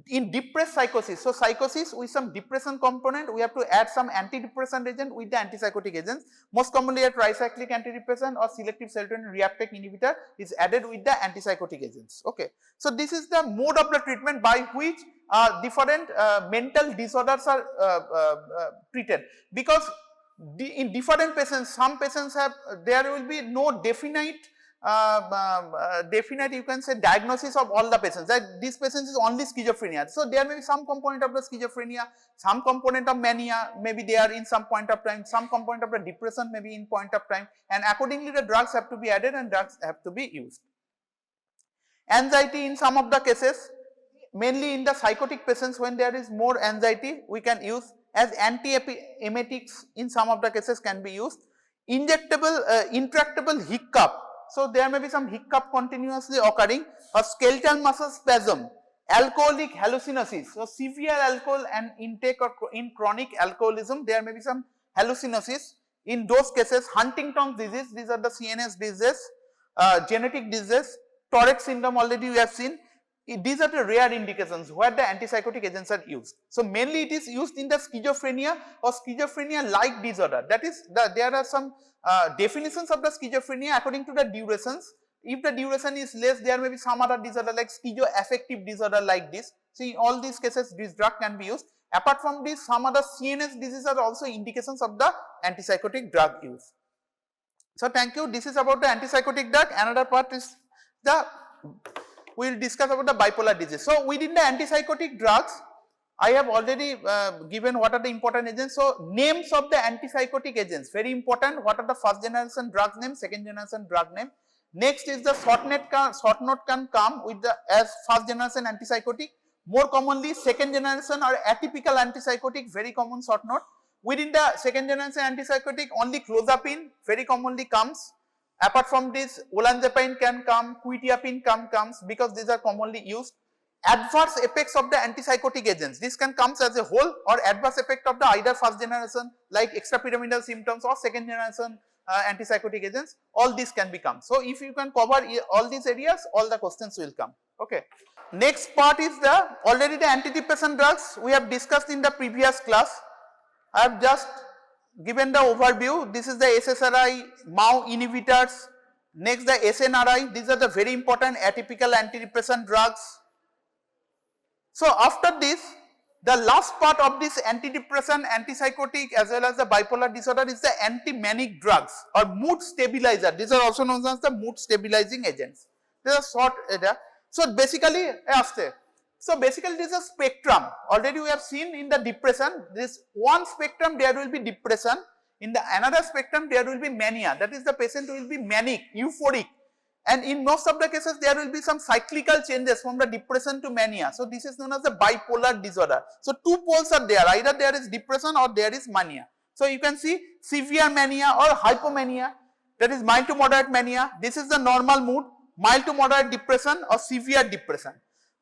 In depressed psychosis, so psychosis with some depression component, we have to add some antidepressant agent with the antipsychotic agents. Most commonly a tricyclic antidepressant or selective serotonin reuptake inhibitor is added with the antipsychotic agents. Okay. So this is the mode of the treatment by which different mental disorders are treated, because in different patients, some patients have, there will be no definite you can say diagnosis of all the patients, that this patient is only schizophrenia. So there may be some component of the schizophrenia, some component of mania, maybe they are in some point of time, some component of the depression may be in point of time, and accordingly the drugs have to be added and drugs have to be used. Anxiety in some of the cases, mainly in the psychotic patients, when there is more anxiety, we can use as anti-emetics in some of the cases can be used. Injectable, intractable hiccup. So there may be some hiccup continuously occurring, or skeletal muscle spasm, alcoholic hallucinosis. So severe alcohol and intake or in chronic alcoholism, there may be some hallucinosis. In those cases, Huntington's disease, these are the CNS diseases, genetic disease, Tourette syndrome already we have seen. These are the rare indications where the antipsychotic agents are used. So mainly it is used in the schizophrenia or schizophrenia-like disorder. That is, there are some definitions of the schizophrenia according to the durations. If the duration is less, there may be some other disorder like schizoaffective disorder like this. So in all these cases, this drug can be used. Apart from this, some other CNS diseases are also indications of the antipsychotic drug use. So thank you. This is about the antipsychotic drug. Another part is the, we will discuss about the bipolar disease. So within the antipsychotic drugs, I have already given what are the important agents. So names of the antipsychotic agents, very important. What are the first generation drug name, second generation drug name. Next is the short note can come with the as first generation antipsychotic. More commonly second generation or atypical antipsychotic, very common short note. Within the second generation antipsychotic, only Clozapine very commonly comes. Apart from this, olanzapine can come, quetiapine comes because these are commonly used. Adverse effects of the antipsychotic agents, this can come as a whole, or adverse effect of the either first generation like extrapyramidal symptoms or second generation antipsychotic agents, all these can become. So if you can cover all these areas, all the questions will come. Okay. Next part is the already the antidepressant drugs we have discussed in the previous class. I have just given the overview. This is the SSRI, MAO inhibitors, next the SNRI, these are the very important atypical antidepressant drugs. So after this, the last part of this antidepressant, antipsychotic as well as the bipolar disorder is the anti-manic drugs or mood stabilizer. These are also known as the mood stabilizing agents. These are short area. So basically, this is a spectrum. Already we have seen in the depression, this one spectrum there will be depression, in the another spectrum there will be mania, that is the patient will be manic, euphoric, and in most of the cases there will be some cyclical changes from the depression to mania. So this is known as the bipolar disorder. So two poles are there, either there is depression or there is mania. So you can see severe mania or hypomania, that is mild to moderate mania, this is the normal mood, mild to moderate depression or severe depression.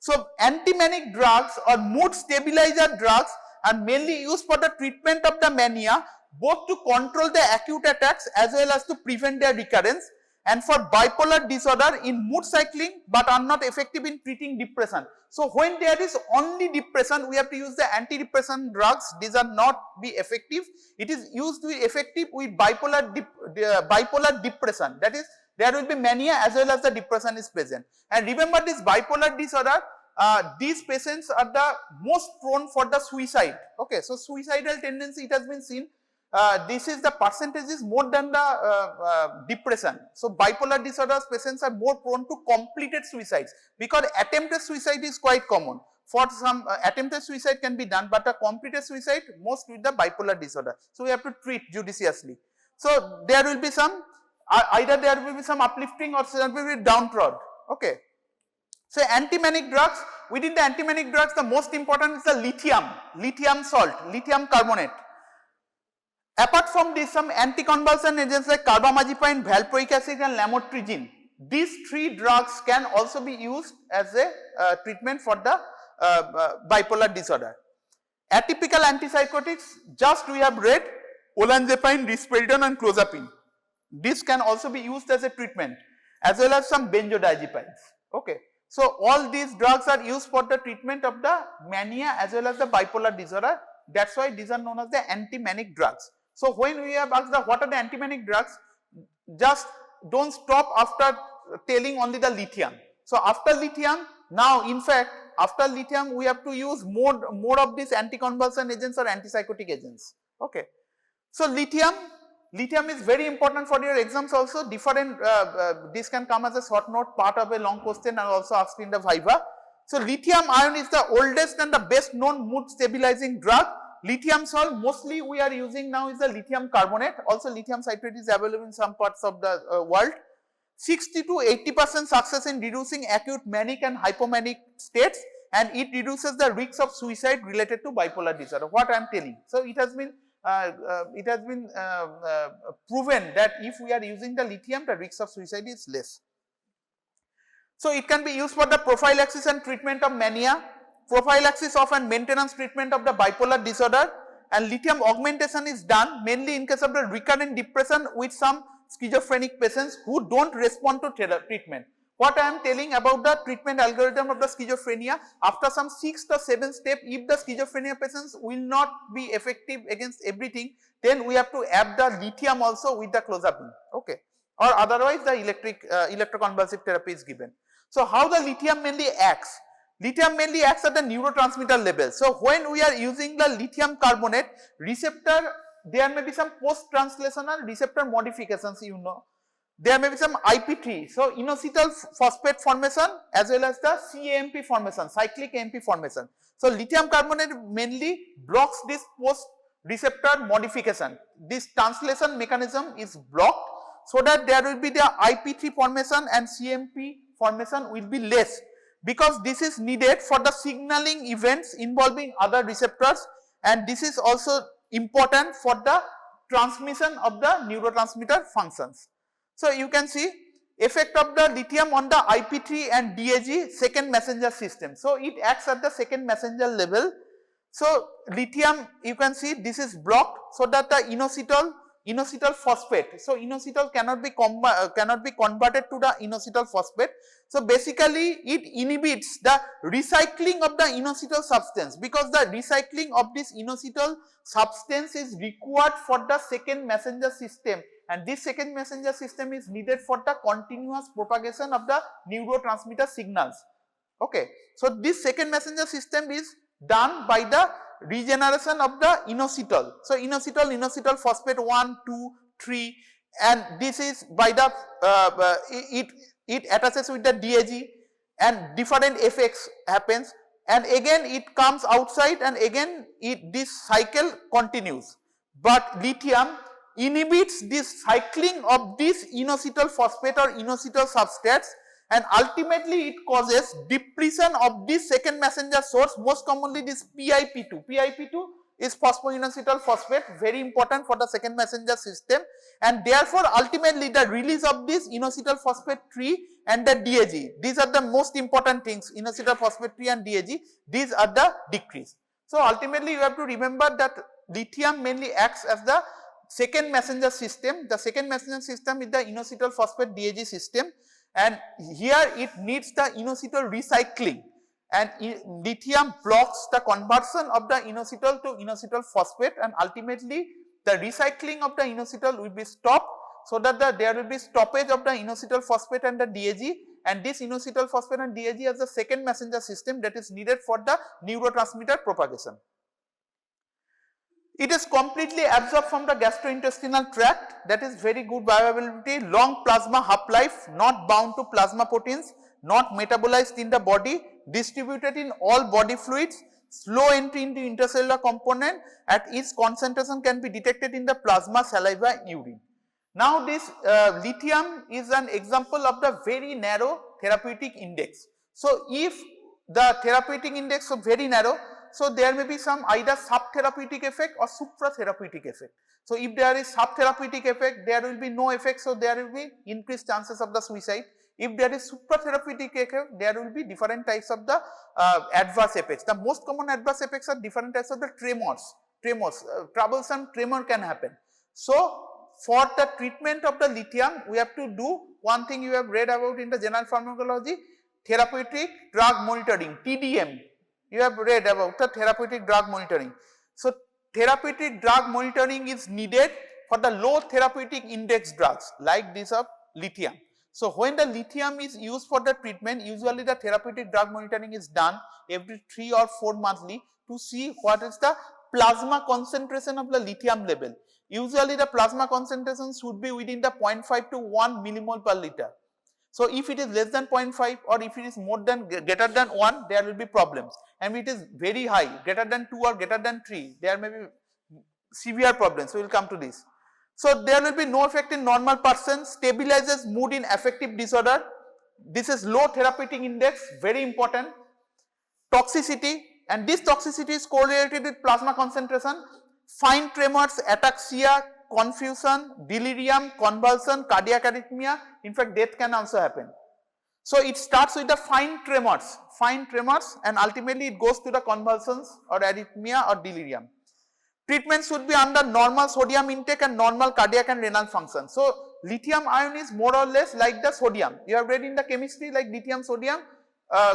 So anti-manic drugs or mood stabilizer drugs are mainly used for the treatment of the mania, both to control the acute attacks as well as to prevent their recurrence, and for bipolar disorder in mood cycling but are not effective in treating depression. So when there is only depression, we have to use the antidepressant drugs. These are not be effective. It is used to be effective with bipolar depression, that is there will be mania as well as the depression is present. And remember this bipolar disorder, these patients are the most prone for the suicide. Okay, so suicidal tendency, it has been seen. this is the percentage is more than the depression. So bipolar disorders patients are more prone to completed suicides because attempted suicide is quite common. For some attempted suicide can be done, but a completed suicide most with the bipolar disorder. So we have to treat judiciously. So there will be some either there will be some uplifting or there will be downtrodden. Okay. So antimanic drugs, within the antimanic drugs the most important is the lithium salt, lithium carbonate. Apart from this, some anticonvulsant agents like carbamazepine, valproic acid and lamotrigine. These three drugs can also be used as a treatment for the bipolar disorder. Atypical antipsychotics, just we have read olanzapine, risperidone and clozapine. This can also be used as a treatment, as well as some benzodiazepines. Okay. So all these drugs are used for the treatment of the mania as well as the bipolar disorder. That's why these are known as the antimanic drugs. So when we have asked what are the antimanic drugs, just don't stop after telling only the lithium. So after lithium, now in fact after lithium we have to use more of these anticonvulsant agents or antipsychotic agents. Okay. So lithium is very important for your exams also. Different this can come as a short note, part of a long question and also asked in the viva. So lithium ion is the oldest and the best known mood stabilizing drug. Lithium salt mostly we are using now is the lithium carbonate. Also lithium citrate is available in some parts of the world. 60 to 80% success in reducing acute manic and hypomanic states, and it reduces the risk of suicide related to bipolar disorder. What I am telling. So it has been proven that if we are using the lithium, the risk of suicide is less. So it can be used for the prophylaxis and treatment of mania, prophylaxis of and maintenance treatment of the bipolar disorder, and lithium augmentation is done mainly in case of the recurrent depression with some schizophrenic patients who don't respond to treatment. What I am telling about the treatment algorithm of the schizophrenia, after some 6 to 7 steps, if the schizophrenia patients will not be effective against everything, then we have to add the lithium also with the clozapine, okay, or otherwise the electroconvulsive therapy is given. So how the lithium mainly acts? Lithium mainly acts at the neurotransmitter level. So when we are using the lithium carbonate receptor, there may be some post-translational receptor modifications, you know. There may be some IP3, so inositol phosphate formation as well as the CAMP formation, cyclic AMP formation. So lithium carbonate mainly blocks this post-receptor modification. This translation mechanism is blocked so that there will be the IP3 formation and CAMP formation will be less, because this is needed for the signaling events involving other receptors, and this is also important for the transmission of the neurotransmitter functions. So you can see effect of the lithium on the IP3 and DAG second messenger system. So it acts at the second messenger level. So lithium, you can see this is blocked so that the inositol phosphate. So inositol cannot be converted to the inositol phosphate. So basically it inhibits the recycling of the inositol substance, because the recycling of this inositol substance is required for the second messenger system, and this second messenger system is needed for the continuous propagation of the neurotransmitter signals. Okay. So this second messenger system is done by the regeneration of the inositol. So inositol phosphate 1, 2, 3, and this is by the it attaches with the DAG and different effects happens, and again it comes outside and again this cycle continues. But lithium inhibits this cycling of this inositol phosphate or inositol substrates, and ultimately it causes depletion of this second messenger source, most commonly this PIP2. PIP2 is phosphoinositol phosphate, very important for the second messenger system, and therefore ultimately the release of this inositol phosphate 3 and the DAG. These are the most important things, inositol phosphate 3 and DAG, these are the decrease. So ultimately you have to remember that lithium mainly acts as the second messenger system. The second messenger system is the inositol phosphate DAG system, and here it needs the inositol recycling, and lithium blocks the conversion of the inositol to inositol phosphate, and ultimately the recycling of the inositol will be stopped, so that there will be stoppage of the inositol phosphate and the DAG, and this inositol phosphate and DAG as the second messenger system that is needed for the neurotransmitter propagation. It is completely absorbed from the gastrointestinal tract, that is very good bioavailability, long plasma half-life, not bound to plasma proteins, not metabolized in the body, distributed in all body fluids, slow entry into intercellular component, at each concentration can be detected in the plasma, saliva, urine. Now this lithium is an example of the very narrow therapeutic index. So if the therapeutic index is very narrow, so there may be some either sub-therapeutic effect or supra-therapeutic effect. So if there is sub-therapeutic effect, there will be no effect, so there will be increased chances of the suicide. If there is supra-therapeutic effect, there will be different types of the adverse effects. The most common adverse effects are different types of the tremors, troublesome tremor can happen. So for the treatment of the lithium, we have to do one thing you have read about in the general pharmacology, therapeutic drug monitoring, TDM. You have read about the therapeutic drug monitoring. So therapeutic drug monitoring is needed for the low therapeutic index drugs like this of lithium. So when the lithium is used for the treatment, usually the therapeutic drug monitoring is done every 3 or 4 monthly to see what is the plasma concentration of the lithium level. Usually the plasma concentration should be within the 0.5 to 1 millimole per liter. So if it is less than 0.5 or if it is more than greater than 1, there will be problems, and if it is very high, greater than 2 or greater than 3, there may be severe problems. So we will come to this. So there will be no effect in normal person, stabilizes mood in affective disorder. This is low therapeutic index, very important. Toxicity, and this toxicity is correlated with plasma concentration, fine tremors, ataxia, confusion, delirium, convulsion, cardiac arrhythmia, in fact death can also happen. So it starts with the fine tremors and ultimately it goes to the convulsions or arrhythmia or delirium. Treatment should be under normal sodium intake and normal cardiac and renal function. So lithium ion is more or less like the sodium. You have read in the chemistry like lithium sodium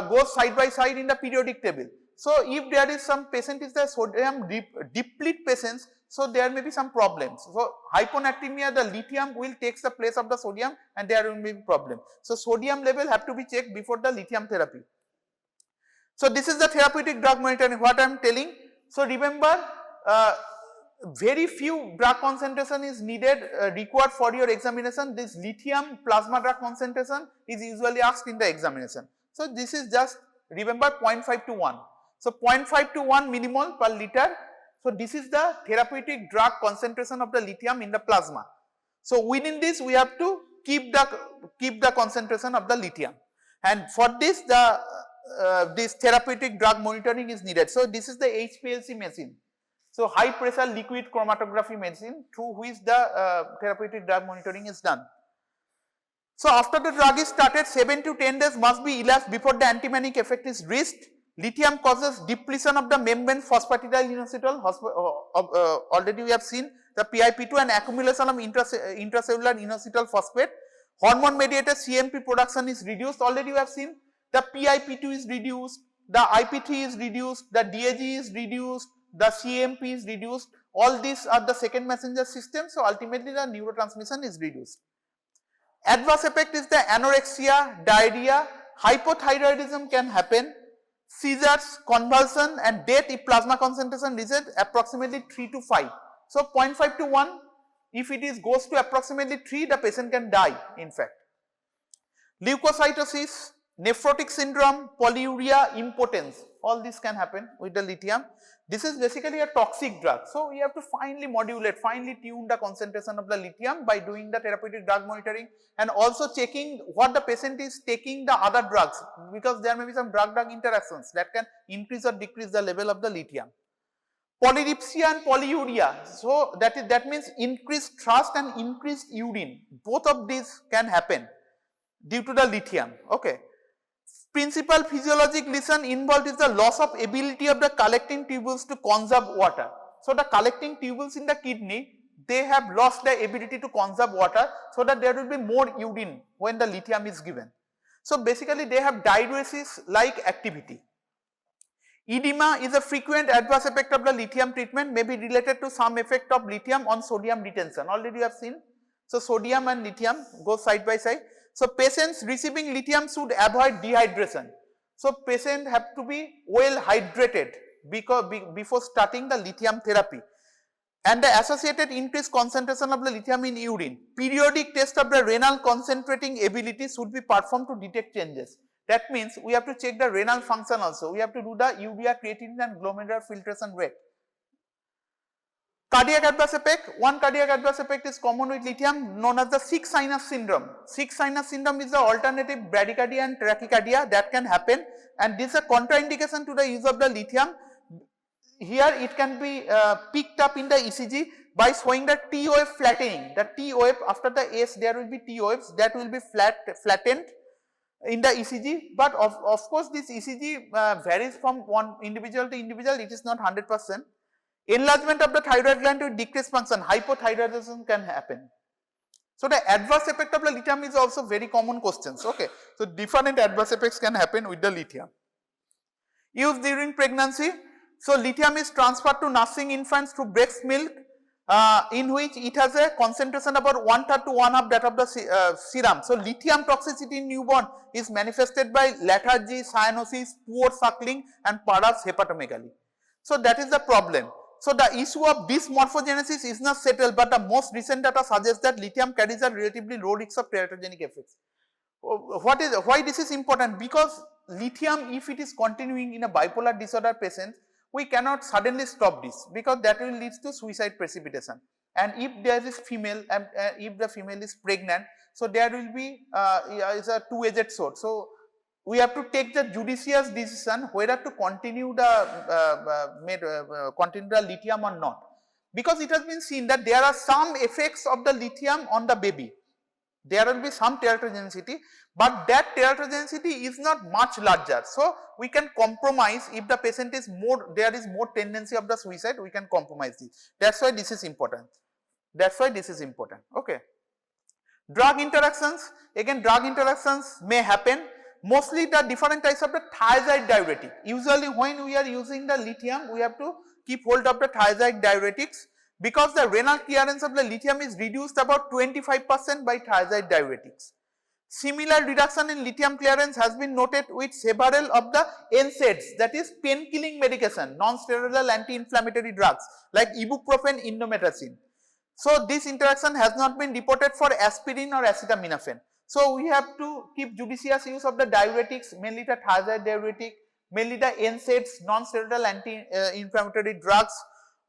goes side by side in the periodic table. So if there is some patient is the sodium deplete patients, so there may be some problems. So hyponatremia, the lithium will takes the place of the sodium and there will be problem. So sodium level have to be checked before the lithium therapy. So this is the therapeutic drug monitoring, what I am telling. So remember, very few drug concentration is needed required for your examination. This lithium plasma drug concentration is usually asked in the examination. So this is just remember 0.5 to 1. So 0.5 to 1 millimole per liter. So this is the therapeutic drug concentration of the lithium in the plasma. So within this we have to keep the concentration of the lithium, and for this the this therapeutic drug monitoring is needed. So this is the HPLC machine. So high pressure liquid chromatography machine through which the therapeutic drug monitoring is done. So after the drug is started, 7 to 10 days must be elapsed before the antimanic effect is reached. Lithium causes depletion of the membrane phosphatidylinositol, already we have seen the PIP2, and accumulation of intracellular inositol phosphate. Hormone mediated CMP production is reduced, already we have seen the PIP2 is reduced, the IP3 is reduced, the DAG is reduced, the CMP is reduced. All these are the second messenger system, so ultimately the neurotransmission is reduced. Adverse effect is the anorexia, diarrhea, hypothyroidism can happen, seizures, convulsion and death if plasma concentration reaches approximately 3 to 5. So 0.5 to 1, if it is goes to approximately 3, the patient can die in fact. Leukocytosis, nephrotic syndrome, polyuria, impotence, all this can happen with the lithium. This is basically a toxic drug. So we have to finely modulate, finely tune the concentration of the lithium by doing the therapeutic drug monitoring and also checking what the patient is taking the other drugs, because there may be some drug-drug interactions that can increase or decrease the level of the lithium. Polydipsia and polyuria, so that means increased thirst and increased urine, both of these can happen due to the lithium. Okay. Principal physiologic lesion involved is the loss of ability of the collecting tubules to conserve water. So the collecting tubules in the kidney, they have lost the ability to conserve water, so that there will be more urine when the lithium is given. So basically they have diuresis like activity. Edema is a frequent adverse effect of the lithium treatment, may be related to some effect of lithium on sodium retention. Already you have seen. So sodium and lithium go side by side. So patients receiving lithium should avoid dehydration. So patient have to be well hydrated before starting the lithium therapy. and the associated increased concentration of the lithium in urine. Periodic test of the renal concentrating ability should be performed to detect changes. That means we have to check the renal function also. We have to do the urea, creatinine and glomerular filtration rate. Cardiac adverse effect, one cardiac adverse effect is common with lithium known as the sick sinus syndrome. Sick sinus syndrome is the alternative bradycardia and tachycardia that can happen, and this is a contraindication to the use of the lithium. Here it can be picked up in the ECG by showing the T wave flattening. The T wave, after the S there will be T waves that will be flattened in the ECG, but of course this ECG varies from one individual to individual, it is not 100%. Enlargement of the thyroid gland with decreased function, hypothyroidism can happen. So the adverse effect of the lithium is also very common questions, okay. So different adverse effects can happen with the lithium. Use during pregnancy. So lithium is transferred to nursing infants through breast milk, in which it has a concentration about 1/3 to 1/2 that of the serum. So lithium toxicity in newborn is manifested by lethargy, cyanosis, poor suckling and perhaps hepatomegaly. So that is the problem. So the issue of dysmorphogenesis is not settled, but the most recent data suggests that lithium carries a relatively low risk of teratogenic effects. Why this is important? Because lithium, if it is continuing in a bipolar disorder patient, we cannot suddenly stop this, because that will lead to suicide precipitation. And if there is female, and if the female is pregnant, so there will be is a two-edged sword. So we have to take the judicious decision whether to continue the lithium or not, because it has been seen that there are some effects of the lithium on the baby. There will be some teratogenicity, but that teratogenicity is not much larger. So we can compromise if the patient is more, there is more tendency of the suicide, we can compromise this. That's why this is important. That's why this is important. Okay. Drug interactions, again drug interactions may happen. Mostly the different types of the thiazide diuretic. Usually when we are using the lithium, we have to keep hold of the thiazide diuretics, because the renal clearance of the lithium is reduced about 25% by thiazide diuretics. Similar reduction in lithium clearance has been noted with several of the NSAIDs, that is pain killing medication, non-steroidal anti-inflammatory drugs like ibuprofen, indomethacin. So this interaction has not been reported for aspirin or acetaminophen. So we have to keep judicious use of the diuretics, mainly the thiazide diuretic, mainly the NSAIDs, non-steroidal anti-inflammatory drugs.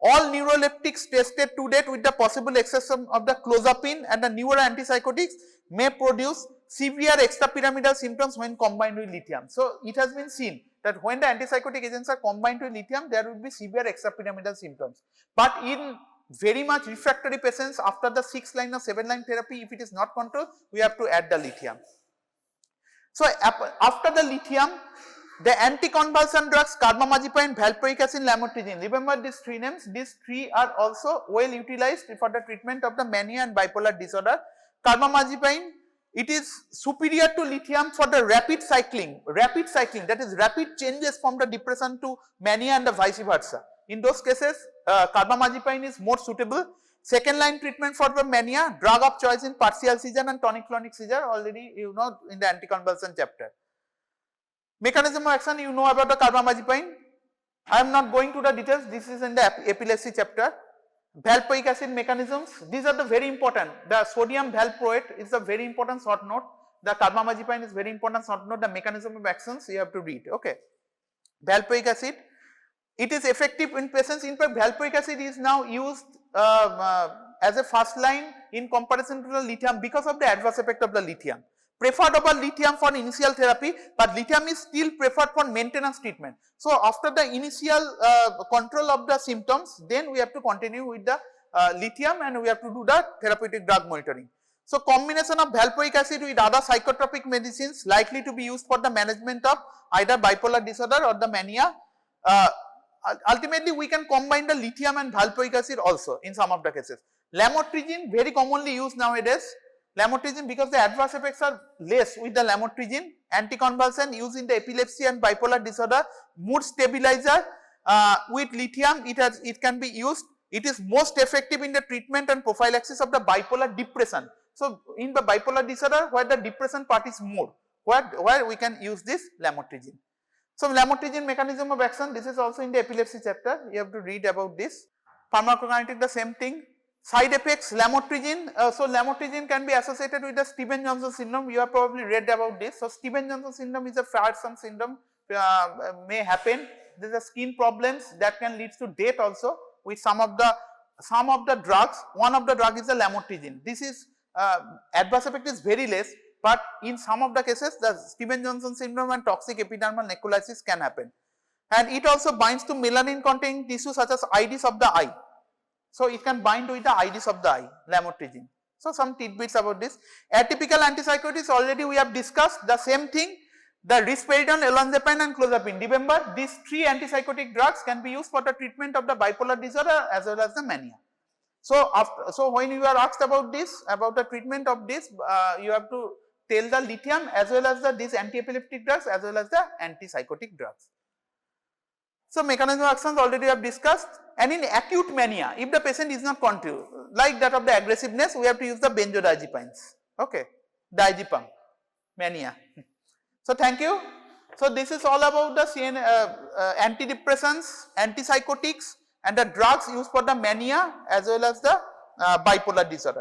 All neuroleptics tested to date, with the possible exception of the Clozapine and the newer antipsychotics, may produce severe extrapyramidal symptoms when combined with lithium. So it has been seen that when the antipsychotic agents are combined with lithium, there will be severe extrapyramidal symptoms. But in very much refractory patients, after the 6-line or 7-line therapy, if it is not controlled, we have to add the lithium. So after the lithium, the anticonvulsant drugs carbamazepine, valproic acid, lamotrigine. Remember these three names. These three are also well utilized for the treatment of the mania and bipolar disorder. Carbamazepine, it is superior to lithium for the rapid cycling, that is rapid changes from the depression to mania and the vice versa. In those cases, carbamazepine is more suitable. Second line treatment for the mania, drug of choice in partial seizure and tonic-clonic seizure, already you know in the anticonvulsant chapter. Mechanism of action, you know about the carbamazepine. I am not going to the details, this is in the epilepsy chapter. Valproic acid mechanisms, these are the very important. The sodium valproate is a very important short note. The carbamazepine is very important short note. The mechanism of actions you have to read. Okay. Valproic acid, it is effective in patients. In fact, valproic acid is now used as a first line in comparison to the lithium because of the adverse effect of the lithium. Preferred over lithium for initial therapy, but lithium is still preferred for maintenance treatment. So after the initial control of the symptoms, then we have to continue with the lithium and we have to do the therapeutic drug monitoring. So combination of valproic acid with other psychotropic medicines likely to be used for the management of either bipolar disorder or the mania. Ultimately we can combine the lithium and valproic acid also in some of the cases. Lamotrigine very commonly used nowadays. Lamotrigine, because the adverse effects are less with the lamotrigine. Anticonvulsant used in the epilepsy and bipolar disorder. Mood stabilizer with lithium, it can be used. It is most effective in the treatment and prophylaxis of the bipolar depression. So in the bipolar disorder where the depression part is more, where we can use this lamotrigine. So lamotrigine mechanism of action, this is also in the epilepsy chapter, you have to read about this. Pharmacokinetic the same thing. Side effects, lamotrigine. So lamotrigine can be associated with the Stevens-Johnson syndrome. You have probably read about this. So Stevens-Johnson syndrome is a Frierson syndrome, may happen. There is a skin problems that can lead to death also with some of the drugs. One of the drug is the lamotrigine. This is adverse effect is very less, but in some of the cases the Stevens-Johnson syndrome and toxic epidermal necrolysis can happen. And it also binds to melanin containing tissues such as iris of the eye. So it can bind with the iris of the eye, lamotrigine. So some tidbits about this. Atypical antipsychotics already we have discussed the same thing. The risperidone, olanzapine and clozapine. Remember, these three antipsychotic drugs can be used for the treatment of the bipolar disorder as well as the mania. So when you are asked about this, about the treatment of this, you have to tell the lithium as well as these anti-epileptic drugs as well as the antipsychotic drugs. So mechanism of actions already we have discussed. And in acute mania, if the patient is not controlled, like that of the aggressiveness, we have to use the benzodiazepines. Okay, diazepam, mania. So thank you. So this is all about the antidepressants, antipsychotics, and the drugs used for the mania as well as the bipolar disorder.